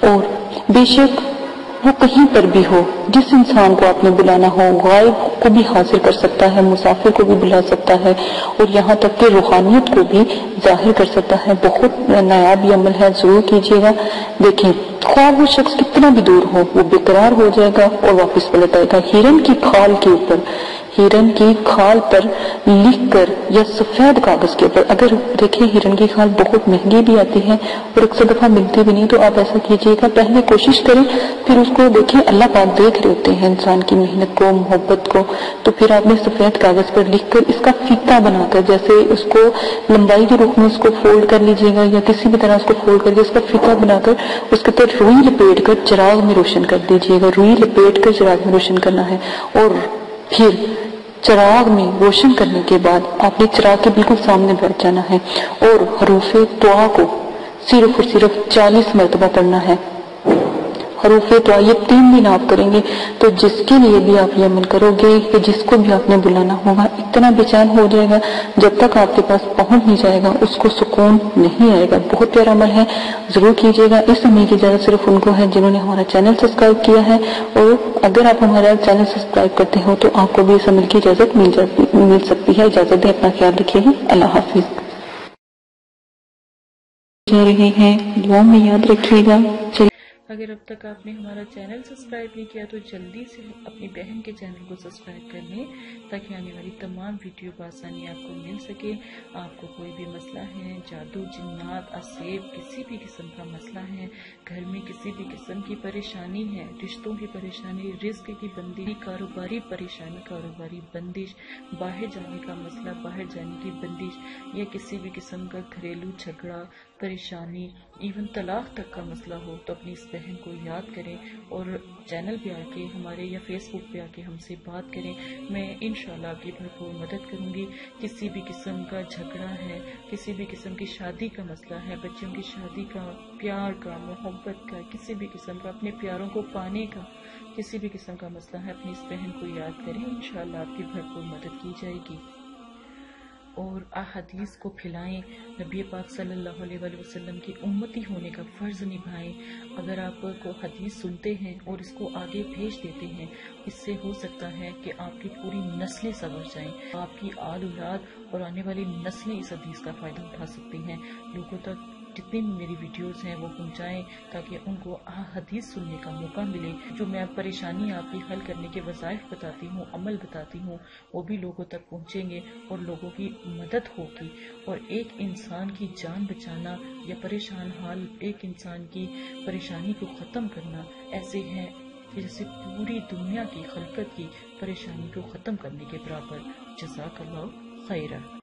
اور بے شک وہ کہیں پر بھی ہو، جس انسان کو آپ نے بلانا ہو، غائب کو بھی حاضر کر سکتا ہے، مسافر کو بھی بلا سکتا ہے، اور یہاں تک کہ روحانیت کو بھی ظاہر کر سکتا ہے۔ بہت نایاب یہ عمل ہے، ضرور کیجیے گا۔ دیکھیں خواہ وہ شخص کتنا بھی دور ہو، وہ بے قرار ہو جائے گا اور واپس پلٹ آئے گا۔ ہرن کی کھال کے اوپر، ہرن کی کھال پر لکھ کر یا سفید کاغذ کے اوپر، اگر دیکھیں ہرن کی کھال بہت مہنگی بھی آتی ہے اور اکثر دفعہ ملتی بھی نہیں، تو آپ ایسا کیجیے گا، پہلے کوشش کریں، پھر اس کو دیکھیں، اللہ پاک دیکھ رہے ہوتے ہیں انسان کی محنت کو، محبت کو، تو پھر آپ نے سفید کاغذ پر لکھ کر اس کا فیتا بنا کر، جیسے اس کو لمبائی کے رخ میں اس کو فولڈ کر لیجیے گا یا کسی بھی طرح اس کو فولڈ کر کے اس کا فیتا بنا کر اس کے اوپر روئی لپیٹ کر چراغ میں روشن کر دیجیے گا۔ روئی لپیٹ کر چراغ میں روشن کرنا ہے، اور پھر چراغ میں روشن کرنے کے بعد آپ نے چراغ کے بالکل سامنے بیٹھ جانا ہے اور حروف دعا کو صرف اور صرف 40 مرتبہ پڑھنا ہے۔ حروف دعا یہ 3 دن آپ کریں گے تو جس کے لیے بھی آپ یہ عمل کرو گے کہ جس کو بھی آپ نے بلانا ہوگا اتنا بے چین ہو جائے گا، جب تک آپ کے پاس پہنچ نہیں جائے گا اس کو سکون نہیں آئے گا۔ بہت پیارا عمل ہے، ضرور کیجیے گا۔ اس عمل کی اجازت صرف ان کو ہے جنہوں نے ہمارا چینل سبسکرائب کیا ہے، اور اگر آپ ہمارا چینل سبسکرائب کرتے ہو تو آپ کو بھی اس عمل کی اجازت مل سکتی ہے۔ اجازت دیں، اپنا خیال رکھیے گا، اللہ حافظ۔ جا رہے ہیں، دعا میں یاد رکھیے گا۔ اگر اب تک آپ نے ہمارا چینل سبسکرائب نہیں کیا تو جلدی سے اپنی بہن کے چینل کو سبسکرائب کر لیں تاکہ آنے والی تمام ویڈیو بآسانی آپ کو مل سکے۔ آپ کو کوئی بھی مسئلہ ہے، جادو، جنات، اسیب، کسی بھی قسم کا مسئلہ ہے، گھر میں کسی بھی قسم کی پریشانی ہے، رشتوں کی پریشانی، رزق کی بندی، کاروباری پریشانی، کاروباری بندش، باہر جانے کا مسئلہ، باہر جانے کی بندش، یا کسی بھی قسم کا گھریلو جھگڑا، پریشانی، ایون طلاق تک کا مسئلہ ہو تو اپنی اس بہن کو یاد کریں اور چینل پہ آ کے ہمارے یا فیس بک پہ آ کے ہم سے بات کریں۔ میں انشاءاللہ آپ کی بھرپور مدد کروں گی۔ کسی بھی قسم کا جھگڑا ہے، کسی بھی قسم کی شادی کا مسئلہ ہے، بچوں کی شادی کا، پیار کا، محبت کا، کسی بھی قسم کا، اپنے پیاروں کو پانے کا کسی بھی قسم کا مسئلہ ہے، اپنی اس بہن کو یاد کریں، انشاءاللہ آپ کی بھرپور مدد کی جائے گی۔ اور احادیث کو پھیلائیں، نبی پاک صلی اللہ علیہ وآلہ وسلم کی امتی ہونے کا فرض نبھائیں۔ اگر آپ کو حدیث سنتے ہیں اور اس کو آگے بھیج دیتے ہیں، اس سے ہو سکتا ہے کہ آپ کی پوری نسلیں سنور جائیں، آپ کی آل اولاد اور آنے والی نسلیں اس حدیث کا فائدہ اٹھا سکتی ہیں۔ لوگوں تک جتنی بھی میری ویڈیوز ہیں وہ پہنچائیں تاکہ ان کو حدیث سننے کا موقع ملے۔ جو میں پریشانی آپ کی حل کرنے کے وظائف بتاتی ہوں، عمل بتاتی ہوں، وہ بھی لوگوں تک پہنچیں گے اور لوگوں کی مدد ہوگی۔ اور ایک انسان کی جان بچانا یا پریشان حال ایک انسان کی پریشانی کو ختم کرنا ایسے ہے جیسے پوری دنیا کی خلقت کی پریشانی کو ختم کرنے کے برابر۔ جزاک اللہ خیرہ۔